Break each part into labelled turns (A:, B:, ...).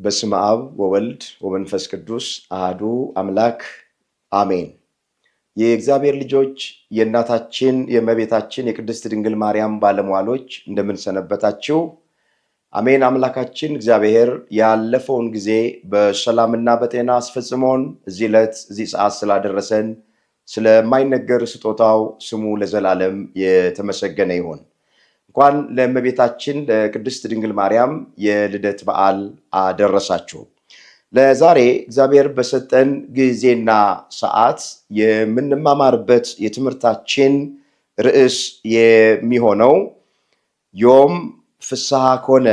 A: በስመ አብ ወወልድ ወመንፈስ ቅዱስ አሐዱ አምላክ አሜን። የእግዚአብሔር ልጆች የእናታችን የእመቤታችን የቅድስት ድንግል ማርያም ባለሟሎች እንደምን ሰነበታችሁ? አሜን። አምላካችን እግዚአብሔር ያለፈውን ጊዜ በሰላምና በጤና አስፈጽሞን እዚህ ዕለት እዚህ ሰዓት ስላደረሰን ስለማይነገር ስጦታው ስሙ ለዘላለም የተመሰገነ ይሁን። እንኳን ለእመቤታችን ለቅድስት ድንግል ማርያም የልደት በዓል አደረሳችሁ። ለዛሬ እግዚአብሔር በሰጠን ጊዜና ሰዓት የምንማማርበት የትምህርታችን ርዕስ የሚሆነው ዮም ፍስሐ ኮነ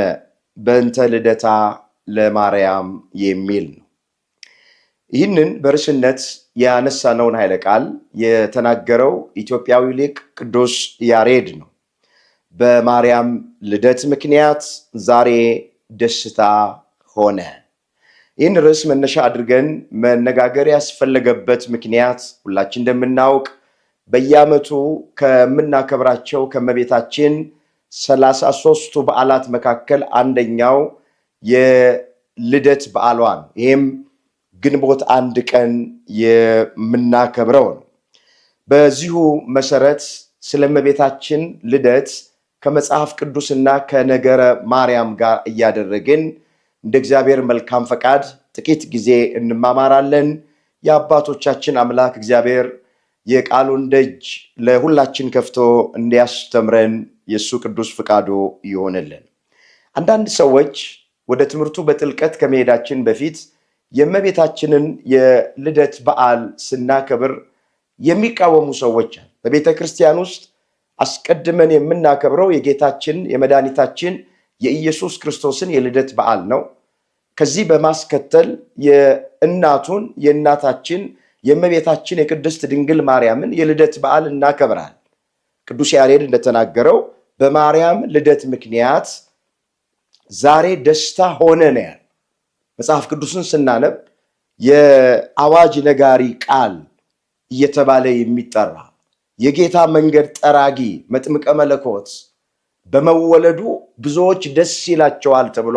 A: በእንተ ልደታ ለማርያም የሚል ነው። ይህንን በርዕስነት ያነሳነውን ኃይለ ቃል የተናገረው ኢትዮጵያዊ ሊቅ ቅዱስ ያሬድ ነው። በማርያም ልደት ምክንያት ዛሬ ደስታ ሆነ። ይህን ርዕስ መነሻ አድርገን መነጋገር ያስፈለገበት ምክንያት ሁላችን እንደምናውቅ በየዓመቱ ከምናከብራቸው ከእመቤታችን 33ቱ በዓላት መካከል አንደኛው የልደት በዓሏን ይህም ግንቦት 1 ቀን የምናከብረው ነው። በዚሁ መሰረት ስለ እመቤታችን ልደት ከመጽሐፍ ቅዱስና ከነገረ ማርያም ጋር እያደረግን እንደ እግዚአብሔር መልካም ፈቃድ ጥቂት ጊዜ እንማማራለን። የአባቶቻችን አምላክ እግዚአብሔር የቃሉን ደጅ ለሁላችን ከፍቶ እንዲያስተምረን የእሱ ቅዱስ ፈቃዱ ይሆንልን። አንዳንድ ሰዎች ወደ ትምህርቱ በጥልቀት ከመሄዳችን በፊት የእመቤታችንን የልደት በዓል ስናከብር የሚቃወሙ ሰዎች አሉ። በቤተ ክርስቲያን ውስጥ አስቀድመን የምናከብረው የጌታችን የመድኃኒታችን የኢየሱስ ክርስቶስን የልደት በዓል ነው። ከዚህ በማስከተል የእናቱን የእናታችን የእመቤታችን የቅድስት ድንግል ማርያምን የልደት በዓል እናከብራል። ቅዱስ ያሬድ እንደተናገረው በማርያም ልደት ምክንያት ዛሬ ደስታ ሆነ ነው ያለ። መጽሐፍ ቅዱስን ስናነብ የአዋጅ ነጋሪ ቃል እየተባለ የሚጠራ የጌታ መንገድ ጠራጊ መጥምቀ መለኮት በመወለዱ ብዙዎች ደስ ይላቸዋል ተብሎ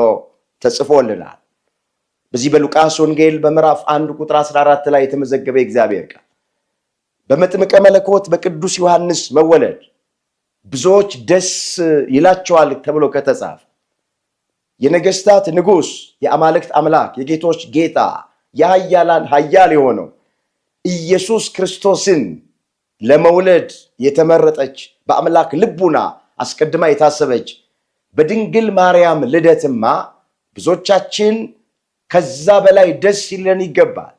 A: ተጽፎልናል። በዚህ በሉቃስ ወንጌል በምዕራፍ 1 ቁጥር 14 ላይ የተመዘገበ እግዚአብሔር ቃል በመጥምቀ መለኮት በቅዱስ ዮሐንስ መወለድ ብዙዎች ደስ ይላቸዋል ተብሎ ከተጻፈ የነገስታት ንጉስ የአማልክት አምላክ የጌቶች ጌታ የኃያላን ኃያል የሆነው ኢየሱስ ክርስቶስን ለመውለድ የተመረጠች በአምላክ ልቡና አስቀድማ የታሰበች በድንግል ማርያም ልደትማ ብዙዎቻችን ከዛ በላይ ደስ ይለን ይገባል።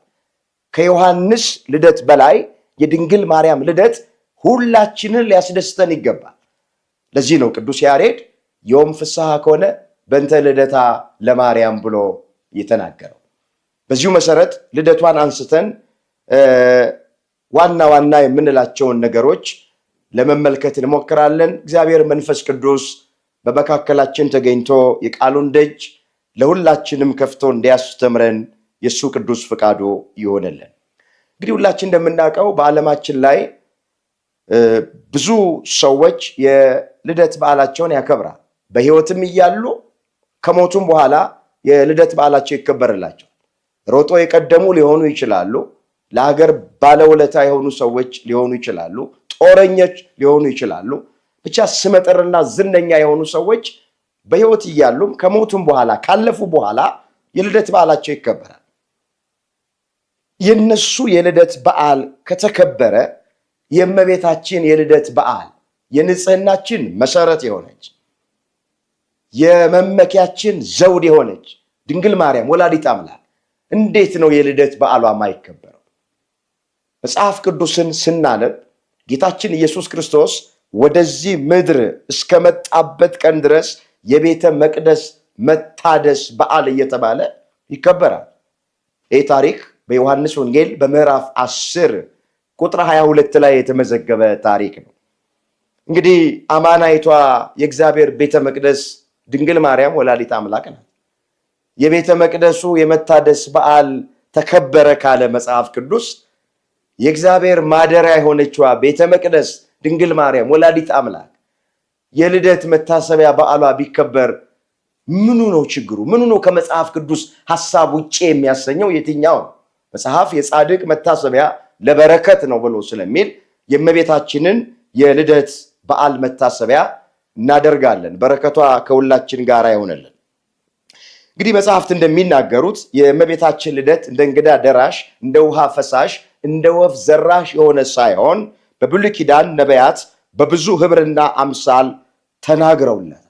A: ከዮሐንስ ልደት በላይ የድንግል ማርያም ልደት ሁላችንን ሊያስደስተን ይገባል። ለዚህ ነው ቅዱስ ያሬድ ዮም ፍስሐ ኮነ በእንተ ልደታ ለማርያም ብሎ የተናገረው። በዚሁ መሰረት ልደቷን አንስተን ዋና ዋና የምንላቸውን ነገሮች ለመመልከት እንሞክራለን። እግዚአብሔር መንፈስ ቅዱስ በመካከላችን ተገኝቶ የቃሉን ደጅ ለሁላችንም ከፍቶ እንዲያስተምረን የእሱ ቅዱስ ፈቃዱ ይሆንልን። እንግዲህ ሁላችን እንደምናውቀው በዓለማችን ላይ ብዙ ሰዎች የልደት በዓላቸውን ያከብራል። በሕይወትም እያሉ ከሞቱም በኋላ የልደት በዓላቸው ይከበርላቸዋል። ሮጦ የቀደሙ ሊሆኑ ይችላሉ። ለሀገር ባለውለታ የሆኑ ሰዎች ሊሆኑ ይችላሉ። ጦረኞች ሊሆኑ ይችላሉ። ብቻ ስመጥርና ዝነኛ የሆኑ ሰዎች በሕይወት እያሉም ከሞቱም በኋላ ካለፉ በኋላ የልደት በዓላቸው ይከበራል። የነሱ የልደት በዓል ከተከበረ የእመቤታችን የልደት በዓል የንጽህናችን መሰረት የሆነች የመመኪያችን ዘውድ የሆነች ድንግል ማርያም ወላዲት አምላክ እንዴት ነው የልደት በዓሏ ማይከበረው? መጽሐፍ ቅዱስን ስናነብ ጌታችን ኢየሱስ ክርስቶስ ወደዚህ ምድር እስከመጣበት ቀን ድረስ የቤተ መቅደስ መታደስ በዓል እየተባለ ይከበራል። ይህ ታሪክ በዮሐንስ ወንጌል በምዕራፍ 10 ቁጥር 22 ላይ የተመዘገበ ታሪክ ነው። እንግዲህ አማናይቷ የእግዚአብሔር ቤተ መቅደስ ድንግል ማርያም ወላዲት አምላክ ናት። የቤተ መቅደሱ የመታደስ በዓል ተከበረ ካለ መጽሐፍ ቅዱስ የእግዚአብሔር ማደሪያ የሆነችዋ ቤተ መቅደስ ድንግል ማርያም ወላዲት አምላክ የልደት መታሰቢያ በዓሏ ቢከበር ምኑ ነው ችግሩ? ምኑ ነው ከመጽሐፍ ቅዱስ ሐሳብ ውጪ የሚያሰኘው? የትኛው መጽሐፍ የጻድቅ መታሰቢያ ለበረከት ነው ብሎ ስለሚል የእመቤታችንን የልደት በዓል መታሰቢያ እናደርጋለን። በረከቷ ከሁላችን ጋር ይሆንልን። እንግዲህ መጽሐፍት እንደሚናገሩት የእመቤታችን ልደት እንደ እንግዳ ደራሽ፣ እንደ ውሃ ፈሳሽ፣ እንደ ወፍ ዘራሽ የሆነ ሳይሆን በብሉይ ኪዳን ነቢያት በብዙ ህብርና አምሳል ተናግረውለታል።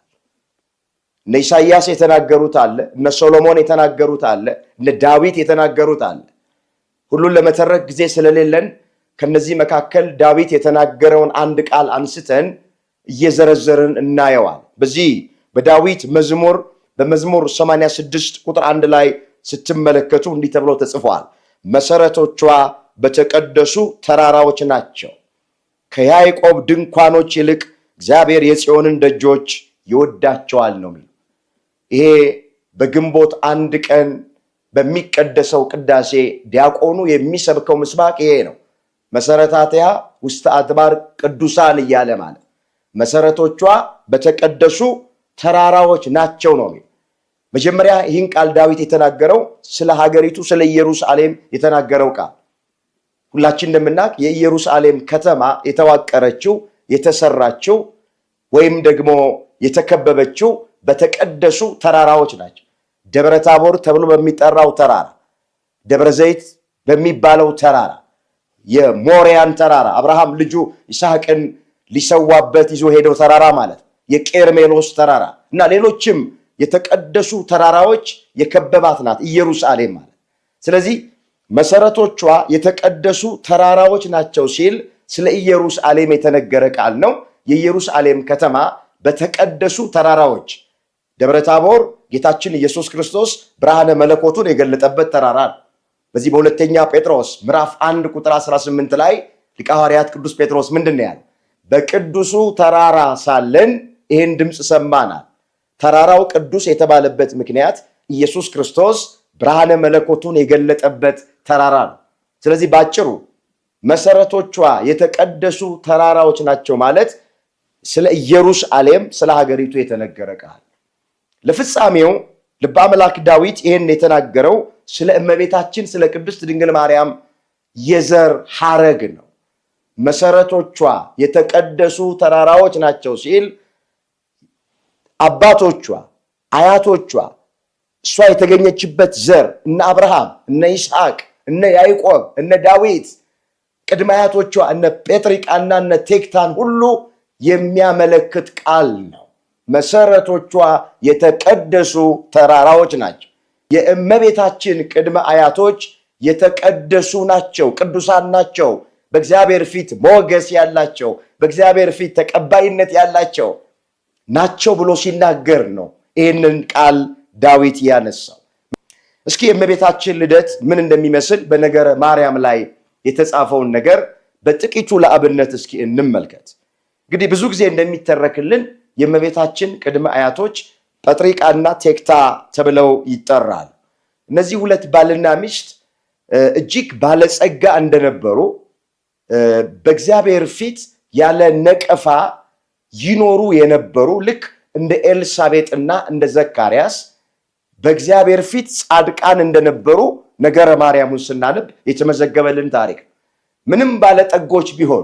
A: እነ ኢሳይያስ የተናገሩት አለ፣ እነ ሶሎሞን የተናገሩት አለ፣ እነ ዳዊት የተናገሩት አለ። ሁሉን ለመተረክ ጊዜ ስለሌለን ከነዚህ መካከል ዳዊት የተናገረውን አንድ ቃል አንስተን እየዘረዘርን እናየዋል። በዚህ በዳዊት መዝሙር በመዝሙር 86 ቁጥር 1 ላይ ስትመለከቱ እንዲህ ተብሎ ተጽፏል። መሰረቶቿ በተቀደሱ ተራራዎች ናቸው፣ ከያዕቆብ ድንኳኖች ይልቅ እግዚአብሔር የጽዮንን ደጆች ይወዳቸዋል ነው የሚለው። ይሄ በግንቦት አንድ ቀን በሚቀደሰው ቅዳሴ ዲያቆኑ የሚሰብከው ምስባክ ይሄ ነው። መሰረታትያ ውስተ አድባር ቅዱሳን እያለ ማለት መሰረቶቿ በተቀደሱ ተራራዎች ናቸው ነው የሚለው። መጀመሪያ ይህን ቃል ዳዊት የተናገረው ስለ ሀገሪቱ ስለ ኢየሩሳሌም የተናገረው ቃል። ሁላችን እንደምናውቅ የኢየሩሳሌም ከተማ የተዋቀረችው የተሰራችው ወይም ደግሞ የተከበበችው በተቀደሱ ተራራዎች ናቸው። ደብረ ታቦር ተብሎ በሚጠራው ተራራ፣ ደብረ ዘይት በሚባለው ተራራ፣ የሞሪያን ተራራ አብርሃም ልጁ ይስሐቅን ሊሰዋበት ይዞ ሄደው ተራራ ማለት የቄርሜሎስ ተራራ እና ሌሎችም የተቀደሱ ተራራዎች የከበባት ናት ኢየሩሳሌም ማለት። ስለዚህ መሰረቶቿ የተቀደሱ ተራራዎች ናቸው ሲል ስለ ኢየሩሳሌም የተነገረ ቃል ነው። የኢየሩሳሌም ከተማ በተቀደሱ ተራራዎች፣ ደብረ ታቦር ጌታችን ኢየሱስ ክርስቶስ ብርሃነ መለኮቱን የገለጠበት ተራራ ነው። በዚህ በሁለተኛ ጴጥሮስ ምዕራፍ 1 ቁጥር 18 ላይ ሊቀ ሐዋርያት ቅዱስ ጴጥሮስ ምንድን ነው ያለው? በቅዱሱ ተራራ ሳለን ይህን ድምፅ ሰማናል። ተራራው ቅዱስ የተባለበት ምክንያት ኢየሱስ ክርስቶስ ብርሃነ መለኮቱን የገለጠበት ተራራ ነው። ስለዚህ ባጭሩ መሰረቶቿ የተቀደሱ ተራራዎች ናቸው ማለት ስለ ኢየሩሳሌም ስለ ሀገሪቱ የተነገረ ቃል። ለፍጻሜው ልበ አምላክ ዳዊት ይህን የተናገረው ስለ እመቤታችን ስለ ቅድስት ድንግል ማርያም የዘር ሐረግ ነው። መሰረቶቿ የተቀደሱ ተራራዎች ናቸው ሲል አባቶቿ፣ አያቶቿ፣ እሷ የተገኘችበት ዘር እነ አብርሃም፣ እነ ይስሐቅ፣ እነ ያዕቆብ፣ እነ ዳዊት ቅድመ አያቶቿ እነ ጴጥሪቃና እነ ቴክታን ሁሉ የሚያመለክት ቃል ነው። መሰረቶቿ የተቀደሱ ተራራዎች ናቸው። የእመቤታችን ቅድመ አያቶች የተቀደሱ ናቸው፣ ቅዱሳን ናቸው፣ በእግዚአብሔር ፊት ሞገስ ያላቸው፣ በእግዚአብሔር ፊት ተቀባይነት ያላቸው ናቸው ብሎ ሲናገር ነው ይህንን ቃል ዳዊት ያነሳው። እስኪ የእመቤታችን ልደት ምን እንደሚመስል በነገረ ማርያም ላይ የተጻፈውን ነገር በጥቂቱ ለአብነት እስኪ እንመልከት። እንግዲህ ብዙ ጊዜ እንደሚተረክልን የእመቤታችን ቅድመ አያቶች ጴጥሪቃና ቴክታ ተብለው ይጠራል። እነዚህ ሁለት ባልና ሚስት እጅግ ባለጸጋ እንደነበሩ በእግዚአብሔር ፊት ያለ ነቀፋ ይኖሩ የነበሩ ልክ እንደ ኤልሳቤጥና እንደ ዘካርያስ በእግዚአብሔር ፊት ጻድቃን እንደነበሩ ነገረ ማርያምን ስናነብ የተመዘገበልን ታሪክ። ምንም ባለጠጎች ቢሆኑ፣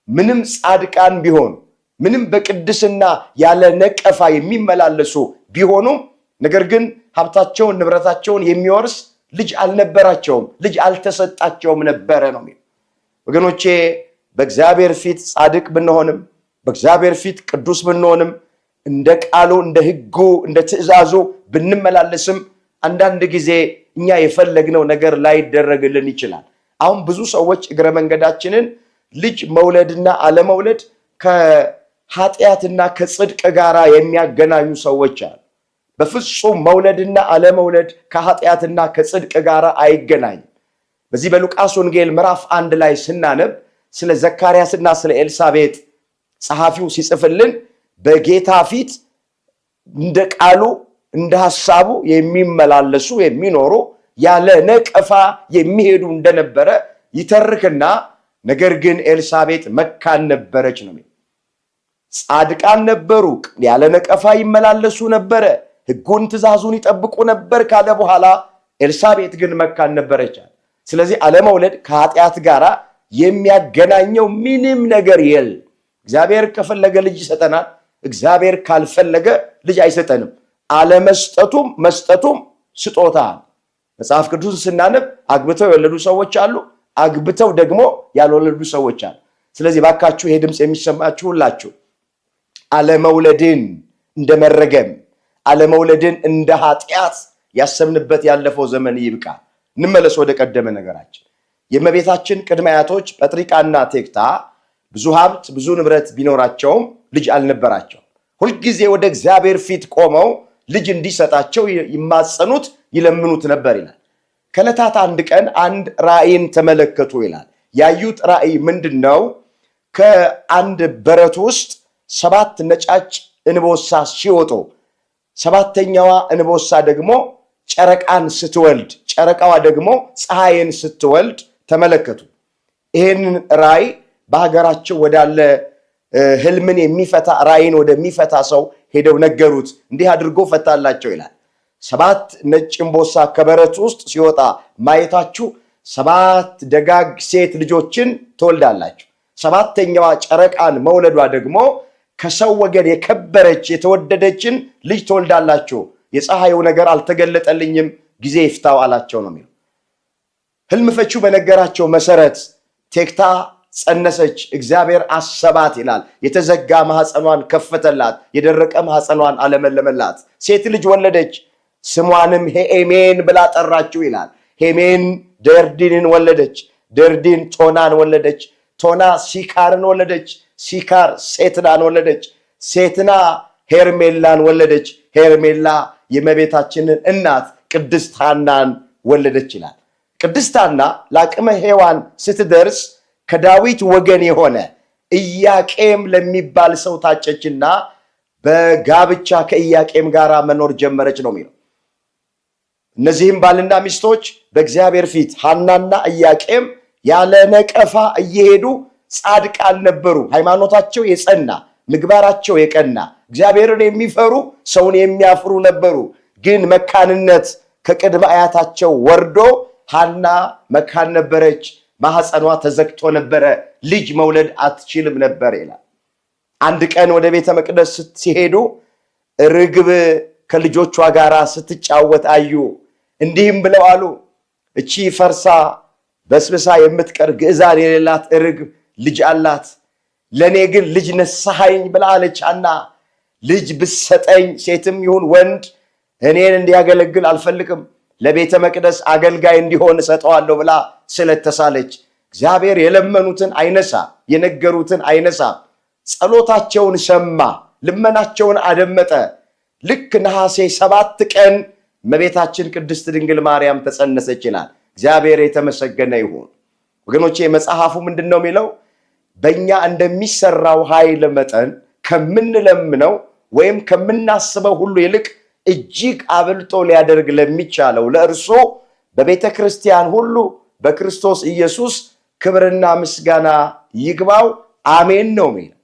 A: ምንም ጻድቃን ቢሆኑ፣ ምንም በቅድስና ያለ ነቀፋ የሚመላለሱ ቢሆኑም ነገር ግን ሀብታቸውን ንብረታቸውን የሚወርስ ልጅ አልነበራቸውም፣ ልጅ አልተሰጣቸውም ነበረ ነው የሚለው። ወገኖቼ በእግዚአብሔር ፊት ጻድቅ ብንሆንም በእግዚአብሔር ፊት ቅዱስ ብንሆንም እንደ ቃሉ እንደ ሕጉ እንደ ትእዛዙ ብንመላለስም አንዳንድ ጊዜ እኛ የፈለግነው ነገር ላይደረግልን ይችላል። አሁን ብዙ ሰዎች እግረ መንገዳችንን ልጅ መውለድና አለመውለድ ከኃጢአትና ከጽድቅ ጋር የሚያገናኙ ሰዎች አሉ። በፍጹም መውለድና አለመውለድ ከኃጢአትና ከጽድቅ ጋር አይገናኝም። በዚህ በሉቃስ ወንጌል ምዕራፍ 1 ላይ ስናነብ ስለ ዘካርያስና ስለ ኤልሳቤጥ ጸሐፊው ሲጽፍልን በጌታ ፊት እንደ ቃሉ እንደ ሐሳቡ የሚመላለሱ የሚኖሩ ያለ ነቀፋ የሚሄዱ እንደነበረ ይተርክና ነገር ግን ኤልሳቤጥ መካን ነበረች ነው። ጻድቃን ነበሩ፣ ያለ ነቀፋ ይመላለሱ ነበረ፣ ሕጉን ትእዛዙን ይጠብቁ ነበር ካለ በኋላ ኤልሳቤጥ ግን መካን ነበረች። ስለዚህ አለመውለድ ከኃጢአት ጋር የሚያገናኘው ምንም ነገር የለም። እግዚአብሔር ከፈለገ ልጅ ይሰጠናል። እግዚአብሔር ካልፈለገ ልጅ አይሰጠንም። አለመስጠቱም መስጠቱም ስጦታ። መጽሐፍ ቅዱስን ስናነብ አግብተው የወለዱ ሰዎች አሉ፣ አግብተው ደግሞ ያልወለዱ ሰዎች አሉ። ስለዚህ ባካችሁ ይሄ ድምፅ የሚሰማችሁ ሁላችሁ አለመውለድን እንደ መረገም፣ አለመውለድን እንደ ኃጢአት ያሰብንበት ያለፈው ዘመን ይብቃ። እንመለስ ወደ ቀደመ ነገራችን። የእመቤታችን ቅድመ አያቶች ጴጥሪቃና ቴክታ ብዙ ሀብት ብዙ ንብረት ቢኖራቸውም ልጅ አልነበራቸው። ሁልጊዜ ወደ እግዚአብሔር ፊት ቆመው ልጅ እንዲሰጣቸው ይማጸኑት ይለምኑት ነበር ይላል። ከዕለታት አንድ ቀን አንድ ራእይን ተመለከቱ ይላል። ያዩት ራእይ ምንድን ነው? ከአንድ በረት ውስጥ 7 ነጫጭ እንቦሳ ሲወጡ፣ 7ተኛዋ እንቦሳ ደግሞ ጨረቃን ስትወልድ፣ ጨረቃዋ ደግሞ ፀሐይን ስትወልድ ተመለከቱ። ይህንን ራእይ በሀገራቸው ወዳለ ህልምን የሚፈታ ራእይን ወደሚፈታ ሰው ሄደው ነገሩት። እንዲህ አድርጎ ፈታላቸው ይላል። 7 ነጭ እንቦሳ ከበረት ውስጥ ሲወጣ ማየታችሁ 7 ደጋግ ሴት ልጆችን ትወልዳላችሁ። 7ተኛዋ ጨረቃን መውለዷ ደግሞ ከሰው ወገን የከበረች የተወደደችን ልጅ ትወልዳላችሁ። የፀሐዩ ነገር አልተገለጠልኝም፣ ጊዜ ይፍታው አላቸው ነው የሚለው። ህልም ፈቺው በነገራቸው መሰረት ቴክታ ጸነሰች። እግዚአብሔር አሰባት ይላል። የተዘጋ ማህፀኗን ከፈተላት፣ የደረቀ ማህፀኗን አለመለመላት። ሴት ልጅ ወለደች። ስሟንም ሄሜን ብላ ጠራችው ይላል። ሄሜን ደርዲንን ወለደች። ደርዲን ቶናን ወለደች። ቶና ሲካርን ወለደች። ሲካር ሴትናን ወለደች። ሴትና ሄርሜላን ወለደች። ሄርሜላ የእመቤታችንን እናት ቅድስት ሐናን ወለደች ይላል። ቅድስት ሐና ለአቅመ ሔዋን ስትደርስ ከዳዊት ወገን የሆነ ኢያቄም ለሚባል ሰው ታጨችና በጋብቻ ከኢያቄም ጋር መኖር ጀመረች ነው የሚለው። እነዚህም ባልና ሚስቶች በእግዚአብሔር ፊት ሐናና ኢያቄም ያለ ነቀፋ እየሄዱ ጻድቃን ነበሩ። ሃይማኖታቸው የጸና ምግባራቸው የቀና እግዚአብሔርን የሚፈሩ ሰውን የሚያፍሩ ነበሩ። ግን መካንነት ከቅድመ አያታቸው ወርዶ ሐና መካን ነበረች። ማህፀኗ ተዘግቶ ነበረ። ልጅ መውለድ አትችልም ነበር ይላል። አንድ ቀን ወደ ቤተ መቅደስ ሲሄዱ ርግብ ከልጆቿ ጋር ስትጫወት አዩ። እንዲህም ብለው አሉ፣ እቺ ፈርሳ በስብሳ የምትቀር ግዕዛን የሌላት ርግብ ልጅ አላት። ለእኔ ግን ልጅ ነሳኸኝ ብላ አለች ሐና። ልጅ ብሰጠኝ ሴትም ይሁን ወንድ እኔን እንዲያገለግል አልፈልግም፣ ለቤተ መቅደስ አገልጋይ እንዲሆን እሰጠዋለሁ ብላ ስለተሳለች። እግዚአብሔር የለመኑትን አይነሳ፣ የነገሩትን አይነሳ። ጸሎታቸውን ሰማ፣ ልመናቸውን አደመጠ። ልክ ነሐሴ 7 ቀን እመቤታችን ቅድስት ድንግል ማርያም ተጸነሰች ይላል። እግዚአብሔር የተመሰገነ ይሁን። ወገኖቼ መጽሐፉ ምንድን ነው የሚለው? በእኛ እንደሚሰራው ኃይል መጠን ከምንለምነው ወይም ከምናስበው ሁሉ ይልቅ እጅግ አብልጦ ሊያደርግ ለሚቻለው ለእርሱ በቤተ ክርስቲያን ሁሉ በክርስቶስ ኢየሱስ ክብርና ምስጋና ይግባው፣ አሜን ነው የሚለው።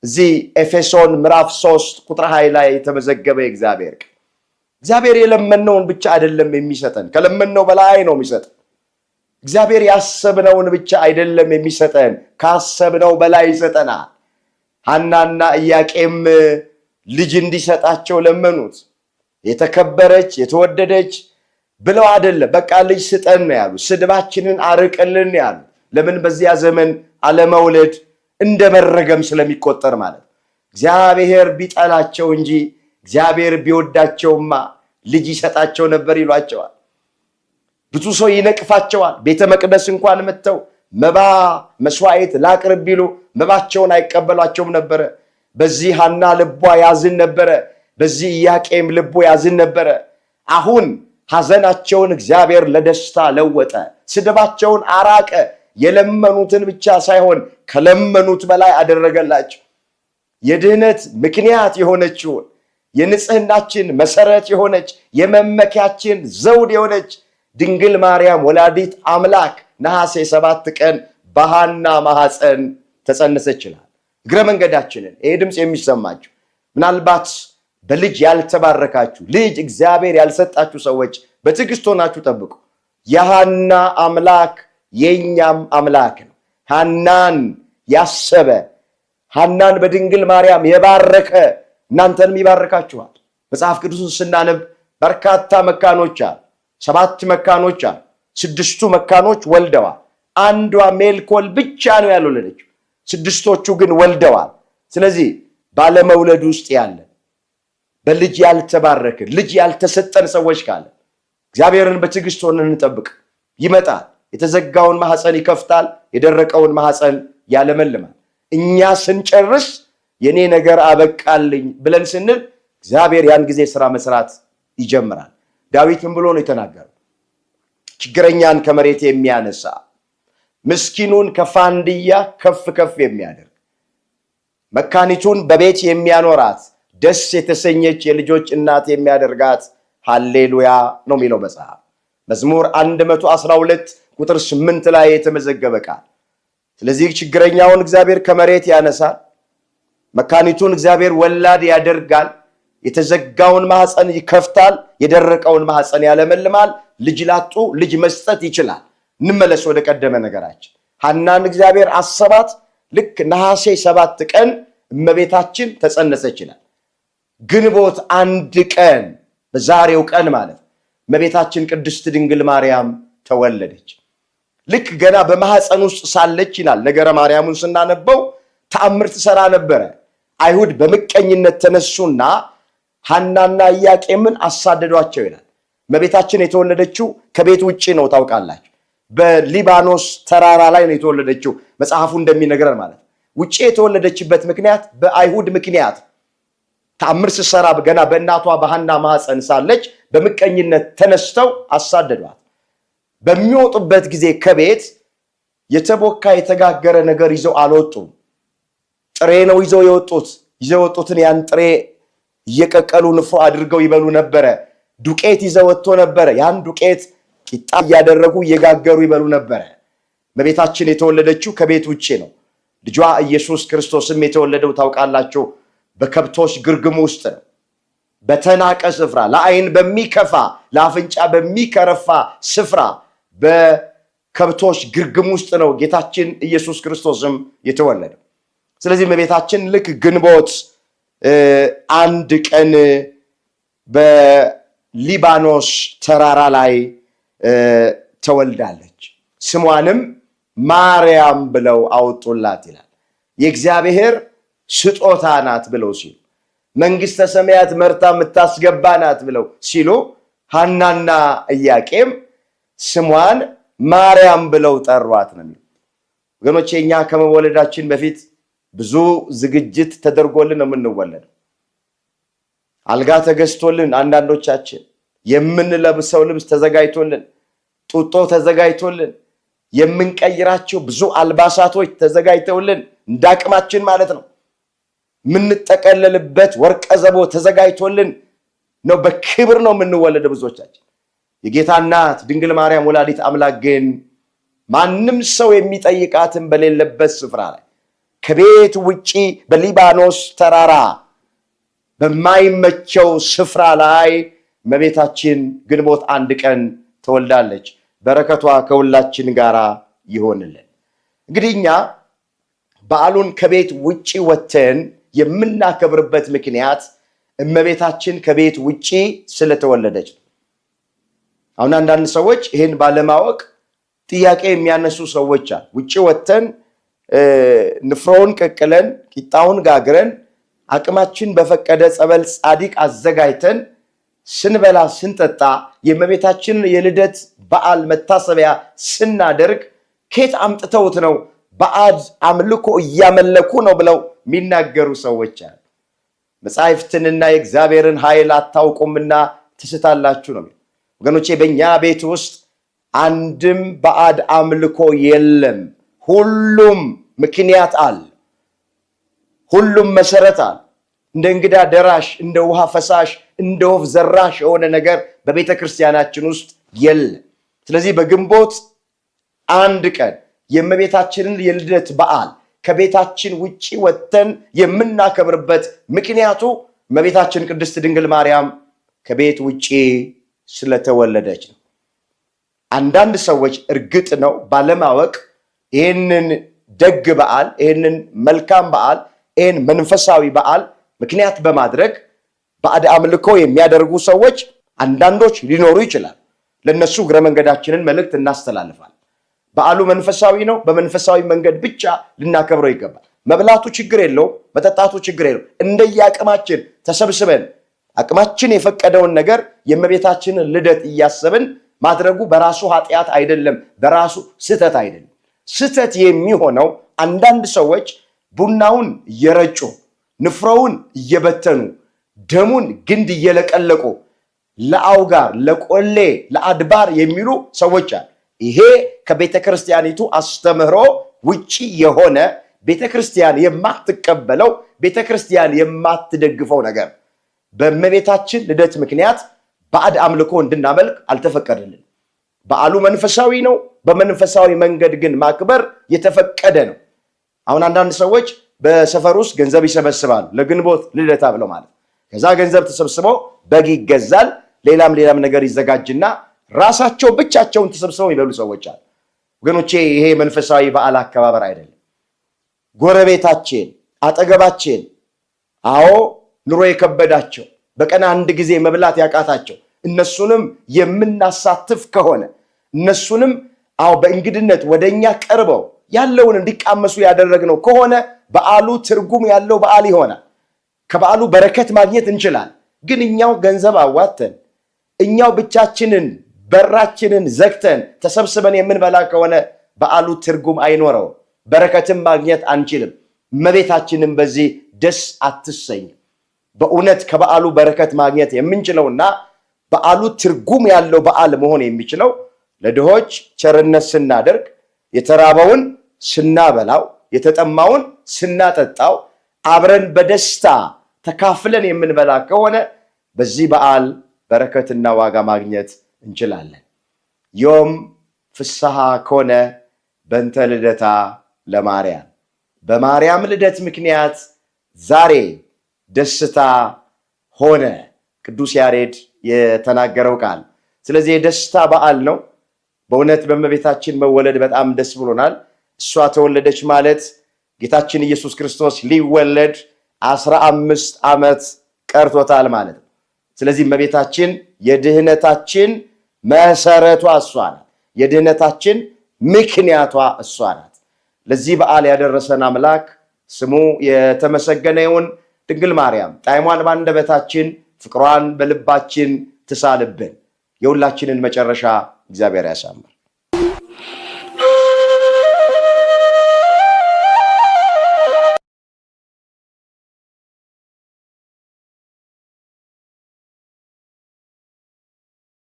A: እዚህ ኤፌሶን ምዕራፍ 3 ቁጥር 20 ላይ የተመዘገበ እግዚአብሔር እግዚአብሔር የለመነውን ብቻ አይደለም የሚሰጠን፣ ከለመነው በላይ ነው የሚሰጠን። እግዚአብሔር ያሰብነውን ብቻ አይደለም የሚሰጠን፣ ካሰብነው በላይ ይሰጠናል። ሐናና ኢያቄም ልጅ እንዲሰጣቸው ለመኑት። የተከበረች የተወደደች ብለው አይደለም፣ በቃ ልጅ ስጠን ነው ያሉ። ስድባችንን አርቅልን ያሉ። ለምን? በዚያ ዘመን አለመውለድ እንደ መረገም ስለሚቆጠር ማለት። እግዚአብሔር ቢጠላቸው እንጂ እግዚአብሔር ቢወዳቸውማ ልጅ ይሰጣቸው ነበር ይሏቸዋል። ብዙ ሰው ይነቅፋቸዋል። ቤተ መቅደስ እንኳን መጥተው መባ መስዋዕት ላቅርብ ቢሉ መባቸውን አይቀበሏቸውም ነበረ። በዚህ ሐና ልቧ ያዝን ነበረ። በዚህ ኢያቄም ልቡ ያዝን ነበረ። አሁን ሐዘናቸውን እግዚአብሔር ለደስታ ለወጠ። ስድባቸውን አራቀ። የለመኑትን ብቻ ሳይሆን ከለመኑት በላይ አደረገላቸው። የድህነት ምክንያት የሆነችውን የንጽህናችን መሰረት የሆነች የመመኪያችን ዘውድ የሆነች ድንግል ማርያም ወላዲት አምላክ ነሐሴ 7 ቀን በሐና ማኅፀን ተጸነሰች ይላል። እግረ መንገዳችንን ይሄ ድምፅ የሚሰማችሁ ምናልባት በልጅ ያልተባረካችሁ ልጅ እግዚአብሔር ያልሰጣችሁ ሰዎች በትዕግስት ሆናችሁ ጠብቁ። የሐና አምላክ የኛም አምላክ ነው። ሐናን ያሰበ ሐናን በድንግል ማርያም የባረከ እናንተንም ይባርካችኋል። መጽሐፍ ቅዱስን ስናነብ በርካታ መካኖች አሉ። 7 መካኖች አሉ። 6ቱ መካኖች ወልደዋል። አንዷ ሜልኮል ብቻ ነው ያልወለደችው። 6ቶቹ ግን ወልደዋል። ስለዚህ ባለመውለድ ውስጥ ያለን በልጅ ያልተባረክን ልጅ ያልተሰጠን ሰዎች ካለ እግዚአብሔርን በትዕግስት ሆነን እንጠብቅ። ይመጣል። የተዘጋውን ማህፀን ይከፍታል፣ የደረቀውን ማህፀን ያለመልማል። እኛ ስንጨርስ የኔ ነገር አበቃልኝ ብለን ስንል እግዚአብሔር ያን ጊዜ ስራ መስራት ይጀምራል። ዳዊት ምን ብሎ ነው የተናገረው? ችግረኛን ከመሬት የሚያነሳ ምስኪኑን ከፋንድያ ከፍ ከፍ የሚያደርግ መካኒቱን በቤት የሚያኖራት ደስ የተሰኘች የልጆች እናት የሚያደርጋት ሃሌሉያ ነው የሚለው መጽሐፍ። መዝሙር 112 ቁጥር 8 ላይ የተመዘገበ ቃል። ስለዚህ ችግረኛውን እግዚአብሔር ከመሬት ያነሳል፣ መካኒቱን እግዚአብሔር ወላድ ያደርጋል፣ የተዘጋውን ማህፀን ይከፍታል፣ የደረቀውን ማህፀን ያለመልማል፣ ልጅ ላጡ ልጅ መስጠት ይችላል። እንመለስ ወደ ቀደመ ነገራችን። ሐናን እግዚአብሔር አሰባት። ልክ ነሐሴ 7 ቀን እመቤታችን ተጸነሰች ይላል። ግንቦት 1 ቀን በዛሬው ቀን ማለት እመቤታችን ቅድስት ድንግል ማርያም ተወለደች። ልክ ገና በማህፀን ውስጥ ሳለች ይላል ነገረ ማርያሙን ስናነበው ተአምር ትሰራ ነበረ። አይሁድ በምቀኝነት ተነሱና ሐናና ኢያቄምን አሳደዷቸው ይላል። እመቤታችን የተወለደችው ከቤት ውጪ ነው ታውቃላችሁ። በሊባኖስ ተራራ ላይ ነው የተወለደችው መጽሐፉ እንደሚነግረን ማለት። ውጪ የተወለደችበት ምክንያት በአይሁድ ምክንያት ተአምር ስትሰራ ገና በእናቷ በሐና ማህፀን ሳለች በምቀኝነት ተነስተው አሳደዷት። በሚወጡበት ጊዜ ከቤት የተቦካ የተጋገረ ነገር ይዘው አልወጡም። ጥሬ ነው ይዘው የወጡትን ያን ጥሬ እየቀቀሉ ንፍሮ አድርገው ይበሉ ነበረ። ዱቄት ይዘው ወጥቶ ነበረ። ያን ዱቄት ቂጣ እያደረጉ እየጋገሩ ይበሉ ነበረ። እመቤታችን የተወለደችው ከቤት ውጪ ነው። ልጇ ኢየሱስ ክርስቶስም የተወለደው ታውቃላችሁ በከብቶች ግርግም ውስጥ ነው። በተናቀ ስፍራ፣ ለዓይን በሚከፋ ለአፍንጫ በሚከረፋ ስፍራ በከብቶች ግርግም ውስጥ ነው ጌታችን ኢየሱስ ክርስቶስም የተወለደው። ስለዚህ እመቤታችን ልክ ግንቦት 1 ቀን በሊባኖስ ተራራ ላይ ተወልዳለች። ስሟንም ማርያም ብለው አወጡላት ይላል። የእግዚአብሔር ስጦታ ናት ብለው ሲሉ፣ መንግስተ ሰማያት መርታ የምታስገባ ናት ብለው ሲሉ ሐናና ኢያቄም ስሟን ማርያም ብለው ጠሯት ነው የሚለው። ወገኖቼ እኛ ከመወለዳችን በፊት ብዙ ዝግጅት ተደርጎልን ነው የምንወለደው። አልጋ ተገዝቶልን፣ አንዳንዶቻችን የምንለብሰው ልብስ ተዘጋጅቶልን፣ ጡጦ ተዘጋጅቶልን፣ የምንቀይራቸው ብዙ አልባሳቶች ተዘጋጅተውልን እንዳቅማችን ማለት ነው የምንጠቀለልበት ወርቀ ዘቦ ተዘጋጅቶልን ነው በክብር ነው የምንወለደው ብዙዎቻችን። የጌታ እናት ድንግል ማርያም ወላዲት አምላክ ግን ማንም ሰው የሚጠይቃትን በሌለበት ስፍራ ላይ ከቤት ውጪ በሊባኖስ ተራራ በማይመቸው ስፍራ ላይ እመቤታችን ግንቦት 1 ቀን ተወልዳለች። በረከቷ ከሁላችን ጋር ይሆንልን። እንግዲህ እኛ በዓሉን ከቤት ውጪ ወጥተን የምናከብርበት ምክንያት እመቤታችን ከቤት ውጪ ስለተወለደች ነው። አሁን አንዳንድ ሰዎች ይህን ባለማወቅ ጥያቄ የሚያነሱ ሰዎች አሉ። ውጪ ወጥተን ንፍሮውን ቀቅለን ቂጣውን ጋግረን አቅማችን በፈቀደ ጸበል ጻዲቅ አዘጋጅተን ስንበላ ስንጠጣ የእመቤታችንን የልደት በዓል መታሰቢያ ስናደርግ ከየት አምጥተውት ነው ባዕድ አምልኮ እያመለኩ ነው ብለው የሚናገሩ ሰዎች አሉ። መጻሕፍትንና የእግዚአብሔርን ኃይል አታውቁምና ትስታላችሁ ነው። ወገኖቼ በእኛ ቤት ውስጥ አንድም ባዕድ አምልኮ የለም። ሁሉም ምክንያት አለ። ሁሉም መሰረት አለ። እንደ እንግዳ ደራሽ፣ እንደ ውሃ ፈሳሽ፣ እንደ ወፍ ዘራሽ የሆነ ነገር በቤተ ክርስቲያናችን ውስጥ የለም። ስለዚህ በግንቦት 1 ቀን የእመቤታችንን የልደት በዓል ከቤታችን ውጪ ወጥተን የምናከብርበት ምክንያቱ እመቤታችን ቅድስት ድንግል ማርያም ከቤት ውጪ ስለተወለደች ነው። አንዳንድ ሰዎች እርግጥ ነው ባለማወቅ ይህንን ደግ በዓል፣ ይህንን መልካም በዓል፣ ይህን መንፈሳዊ በዓል ምክንያት በማድረግ ባዕድ አምልኮ የሚያደርጉ ሰዎች አንዳንዶች ሊኖሩ ይችላል። ለነሱ እግረ መንገዳችንን መልእክት እናስተላልፋል። በዓሉ መንፈሳዊ ነው። በመንፈሳዊ መንገድ ብቻ ልናከብረው ይገባል። መብላቱ ችግር የለውም፣ መጠጣቱ ችግር የለውም። እንደየአቅማችን ተሰብስበን አቅማችን የፈቀደውን ነገር የእመቤታችንን ልደት እያሰብን ማድረጉ በራሱ ኃጢአት አይደለም፣ በራሱ ስህተት አይደለም። ስህተት የሚሆነው አንዳንድ ሰዎች ቡናውን እየረጩ ንፍሮውን እየበተኑ ደሙን ግንድ እየለቀለቁ ለአውጋር፣ ለቆሌ፣ ለአድባር የሚሉ ሰዎች አሉ። ይሄ ከቤተ ክርስቲያኒቱ አስተምህሮ ውጪ የሆነ ቤተ ክርስቲያን የማትቀበለው ቤተ ክርስቲያን የማትደግፈው ነገር። በእመቤታችን ልደት ምክንያት ባዕድ አምልኮ እንድናመልክ አልተፈቀደልን። በዓሉ መንፈሳዊ ነው። በመንፈሳዊ መንገድ ግን ማክበር የተፈቀደ ነው። አሁን አንዳንድ ሰዎች በሰፈር ውስጥ ገንዘብ ይሰበስባሉ፣ ለግንቦት ልደታ ብለው ማለት። ከዛ ገንዘብ ተሰብስበው በግ ይገዛል፣ ሌላም ነገር ይዘጋጅና ራሳቸው ብቻቸውን ተሰብስበው የሚበሉ ሰዎች አሉ። ወገኖቼ ይሄ መንፈሳዊ በዓል አከባበር አይደለም። ጎረቤታችን፣ አጠገባችን፣ አዎ ኑሮ የከበዳቸው በቀን አንድ ጊዜ መብላት ያቃታቸው እነሱንም የምናሳትፍ ከሆነ እነሱንም አዎ በእንግድነት ወደኛ ቀርበው ያለውን እንዲቃመሱ ያደረግነው ከሆነ በዓሉ ትርጉም ያለው በዓል ይሆናል። ከበዓሉ በረከት ማግኘት እንችላለን። ግን እኛው ገንዘብ አዋተን እኛው ብቻችንን በራችንን ዘግተን ተሰብስበን የምንበላ ከሆነ በዓሉ ትርጉም አይኖረውም፣ በረከትም ማግኘት አንችልም። እመቤታችንም በዚህ ደስ አትሰኝም። በእውነት ከበዓሉ በረከት ማግኘት የምንችለውና በዓሉ ትርጉም ያለው በዓል መሆን የሚችለው ለድሆች ቸርነት ስናደርግ፣ የተራበውን ስናበላው፣ የተጠማውን ስናጠጣው፣ አብረን በደስታ ተካፍለን የምንበላ ከሆነ በዚህ በዓል በረከትና ዋጋ ማግኘት እንችላለን። ዮም ፍስሐ ኮነ በእንተ ልደታ ለማርያም። በማርያም ልደት ምክንያት ዛሬ ደስታ ሆነ፣ ቅዱስ ያሬድ የተናገረው ቃል። ስለዚህ የደስታ በዓል ነው። በእውነት በእመቤታችን መወለድ በጣም ደስ ብሎናል። እሷ ተወለደች ማለት ጌታችን ኢየሱስ ክርስቶስ ሊወለድ 15 ዓመት ቀርቶታል ማለት ነው። ስለዚህ እመቤታችን የድህነታችን መሰረቷ እሷ ናት። የድህነታችን ምክንያቷ እሷ ናት። ለዚህ በዓል ያደረሰን አምላክ ስሙ የተመሰገነ ይሁን። ድንግል ማርያም ጣዕሟን በአንደበታችን ፍቅሯን በልባችን ትሳልብን። የሁላችንን መጨረሻ እግዚአብሔር ያሳምር።